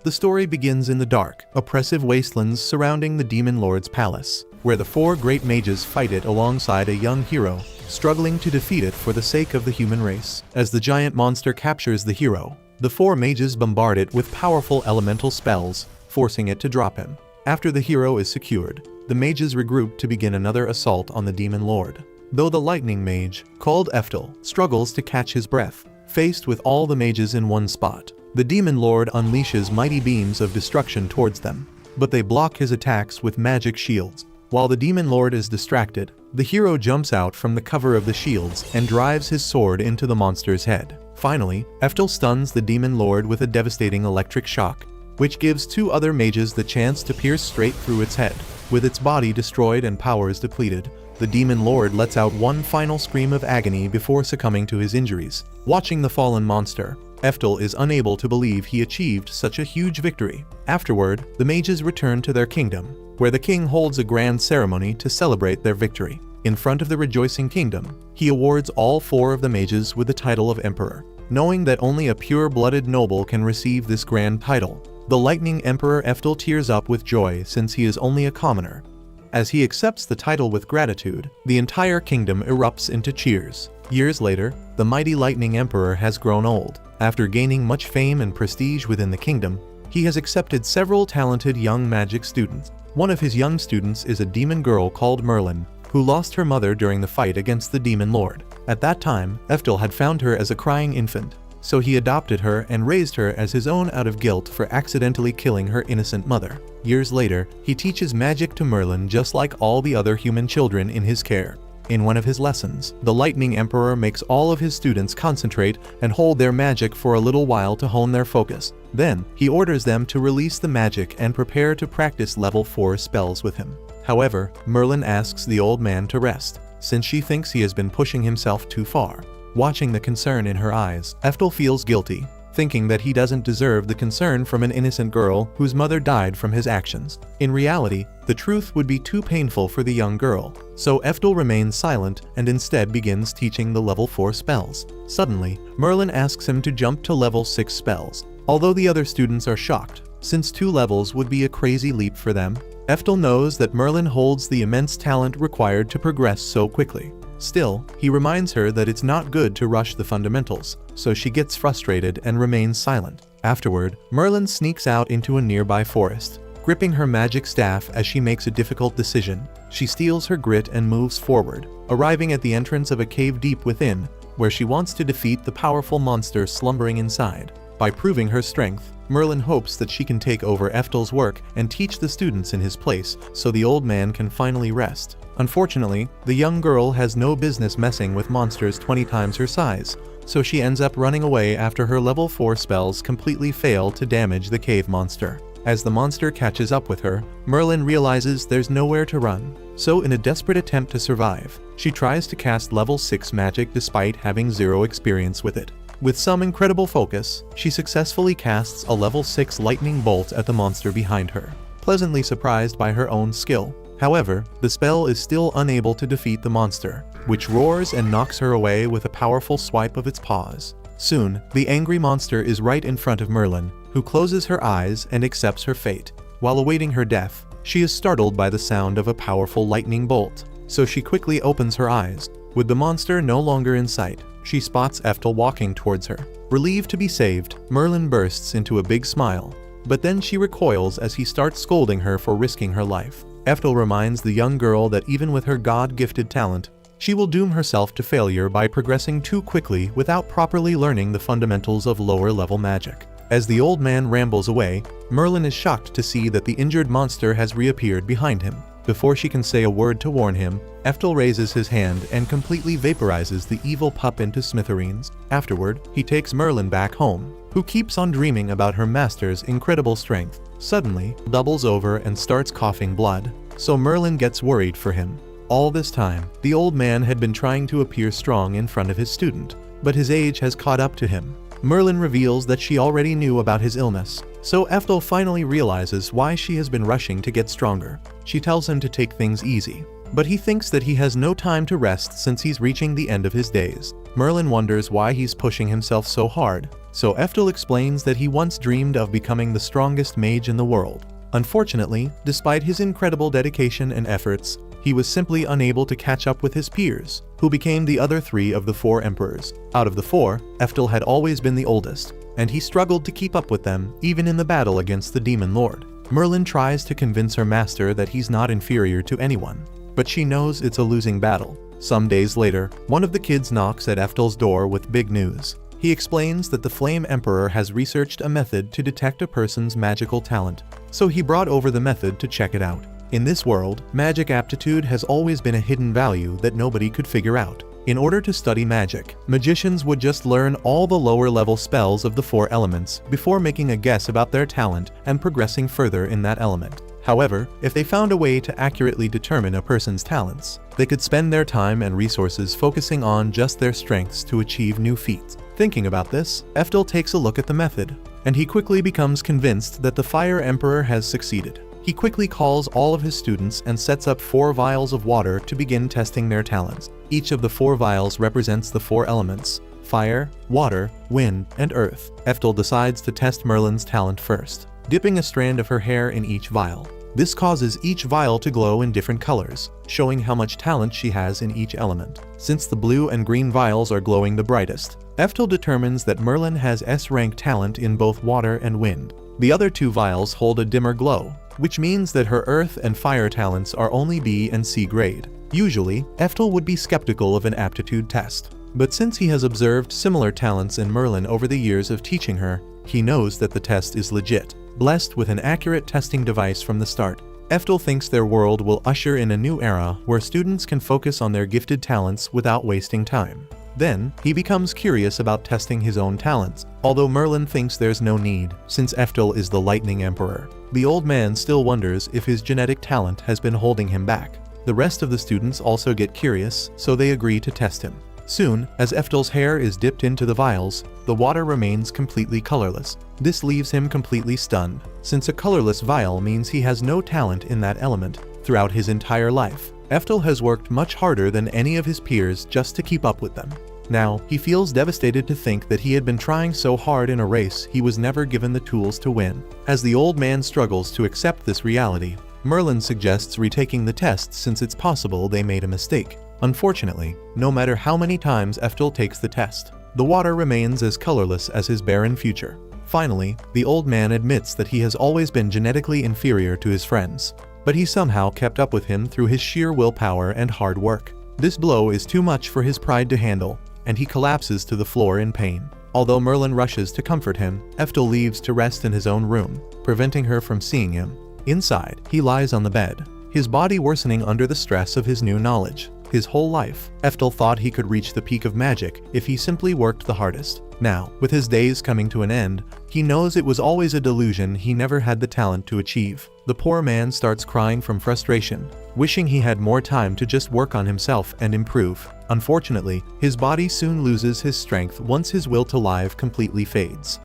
The story begins in the dark, oppressive wastelands surrounding the Demon Lord's palace, where the four great mages fight it alongside a young hero, struggling to defeat it for the sake of the human race. As the giant monster captures the hero, the four mages bombard it with powerful elemental spells, forcing it to drop him. After the hero is secured, the mages regroup to begin another assault on the Demon Lord. Though the lightning mage, called Eftel, struggles to catch his breath, faced with all the mages in one spot, the Demon Lord unleashes mighty beams of destruction towards them, but they block his attacks with magic shields. While the Demon Lord is distracted, the hero jumps out from the cover of the shields and drives his sword into the monster's head. Finally, Eftel stuns the Demon Lord with a devastating electric shock, which gives two other mages the chance to pierce straight through its head. With its body destroyed and powers depleted, the Demon Lord lets out one final scream of agony before succumbing to his injuries. Watching the fallen monster, Eftel is unable to believe he achieved such a huge victory. Afterward, the mages return to their kingdom, where the king holds a grand ceremony to celebrate their victory. In front of the rejoicing kingdom, he awards all four of the mages with the title of Emperor. Knowing that only a pure-blooded noble can receive this grand title, the Lightning Emperor Eftel tears up with joy since he is only a commoner. As he accepts the title with gratitude, the entire kingdom erupts into cheers. Years later, the mighty Lightning Emperor has grown old. After gaining much fame and prestige within the kingdom, he has accepted several talented young magic students. One of his young students is a demon girl called Merlin, who lost her mother during the fight against the Demon Lord. At that time, Eftel had found her as a crying infant, so he adopted her and raised her as his own out of guilt for accidentally killing her innocent mother. Years later, he teaches magic to Merlin just like all the other human children in his care. In one of his lessons, the Lightning Emperor makes all of his students concentrate and hold their magic for a little while to hone their focus. Then, he orders them to release the magic and prepare to practice level 4 spells with him. However, Merlin asks the old man to rest, since she thinks he has been pushing himself too far. Watching the concern in her eyes, Eftel feels guilty, thinking that he doesn't deserve the concern from an innocent girl whose mother died from his actions. In reality, the truth would be too painful for the young girl, so Eftel remains silent and instead begins teaching the level 4 spells. Suddenly, Merlin asks him to jump to level 6 spells. Although the other students are shocked, since 2 levels would be a crazy leap for them, Eftel knows that Merlin holds the immense talent required to progress so quickly. Still, he reminds her that it's not good to rush the fundamentals, so she gets frustrated and remains silent. Afterward, Merlin sneaks out into a nearby forest, gripping her magic staff as she makes a difficult decision. She steals her grit and moves forward, arriving at the entrance of a cave deep within, where she wants to defeat the powerful monster slumbering inside. By proving her strength, Merlin hopes that she can take over Eftel's work and teach the students in his place so the old man can finally rest. Unfortunately, the young girl has no business messing with monsters 20 times her size, so she ends up running away after her level 4 spells completely fail to damage the cave monster. As the monster catches up with her, Merlin realizes there's nowhere to run. So in a desperate attempt to survive, she tries to cast level 6 magic despite having 0 experience with it. With some incredible focus, she successfully casts a level 6 lightning bolt at the monster behind her, pleasantly surprised by her own skill. However, the spell is still unable to defeat the monster, which roars and knocks her away with a powerful swipe of its paws. Soon, the angry monster is right in front of Merlin, who closes her eyes and accepts her fate. While awaiting her death, she is startled by the sound of a powerful lightning bolt, so she quickly opens her eyes. With the monster no longer in sight, she spots Eftel walking towards her. Relieved to be saved, Merlin bursts into a big smile, but then she recoils as he starts scolding her for risking her life. Eftel reminds the young girl that even with her God-gifted talent, she will doom herself to failure by progressing too quickly without properly learning the fundamentals of lower-level magic. As the old man rambles away, Merlin is shocked to see that the injured monster has reappeared behind him. Before she can say a word to warn him, Eftel raises his hand and completely vaporizes the evil pup into smithereens. Afterward, he takes Merlin back home, who keeps on dreaming about her master's incredible strength. Suddenly, doubles over and starts coughing blood, so Merlin gets worried for him. All this time, the old man had been trying to appear strong in front of his student, but his age has caught up to him. Merlin reveals that she already knew about his illness, so Eftel finally realizes why she has been rushing to get stronger. She tells him to take things easy, but he thinks that he has no time to rest since he's reaching the end of his days. Merlin wonders why he's pushing himself so hard, so Eftel explains that he once dreamed of becoming the strongest mage in the world. Unfortunately, despite his incredible dedication and efforts, he was simply unable to catch up with his peers, who became the other 3 of the 4 emperors. Out of the 4, Eftel had always been the oldest, and he struggled to keep up with them even in the battle against the Demon Lord. Merlin tries to convince her master that he's not inferior to anyone, but she knows it's a losing battle. Some days later, one of the kids knocks at Eftel's door with big news. He explains that the Flame Emperor has researched a method to detect a person's magical talent, so he brought over the method to check it out. In this world, magic aptitude has always been a hidden value that nobody could figure out. In order to study magic, magicians would just learn all the lower-level spells of the 4 elements before making a guess about their talent and progressing further in that element. However, if they found a way to accurately determine a person's talents, they could spend their time and resources focusing on just their strengths to achieve new feats. Thinking about this, Eftel takes a look at the method, and he quickly becomes convinced that the Fire Emperor has succeeded. He quickly calls all of his students and sets up 4 vials of water to begin testing their talents. Each of the 4 vials represents the 4 elements: fire, water, wind, and earth. Eftel decides to test Merlin's talent first, dipping a strand of her hair in each vial. This causes each vial to glow in different colors, showing how much talent she has in each element. Since the blue and green vials are glowing the brightest, Eftel determines that Merlin has S-rank talent in both water and wind. The other 2 vials hold a dimmer glow, which means that her earth and fire talents are only B and C grade. Usually, Eftel would be skeptical of an aptitude test, but since he has observed similar talents in Merlin over the years of teaching her, he knows that the test is legit. Blessed with an accurate testing device from the start, Eftel thinks their world will usher in a new era where students can focus on their gifted talents without wasting time. Then, he becomes curious about testing his own talents, although Merlin thinks there's no need, since Eftel is the Lightning Emperor. The old man still wonders if his genetic talent has been holding him back. The rest of the students also get curious, so they agree to test him. Soon, as Eftel's hair is dipped into the vials, the water remains completely colorless. This leaves him completely stunned, since a colorless vial means he has no talent in that element. Throughout his entire life, Eftel has worked much harder than any of his peers just to keep up with them. Now, he feels devastated to think that he had been trying so hard in a race he was never given the tools to win. As the old man struggles to accept this reality, Merlin suggests retaking the test since it's possible they made a mistake. Unfortunately, no matter how many times Eftel takes the test, the water remains as colorless as his barren future. Finally, the old man admits that he has always been genetically inferior to his friends, but he somehow kept up with him through his sheer willpower and hard work. This blow is too much for his pride to handle, and he collapses to the floor in pain. Although Merlin rushes to comfort him, Eftel leaves to rest in his own room, preventing her from seeing him. Inside, he lies on the bed, his body worsening under the stress of his new knowledge. His whole life, Eftel thought he could reach the peak of magic if he simply worked the hardest. Now, with his days coming to an end, he knows it was always a delusion he never had the talent to achieve. The poor man starts crying from frustration, wishing he had more time to just work on himself and improve. Unfortunately, his body soon loses his strength once his will to live completely fades.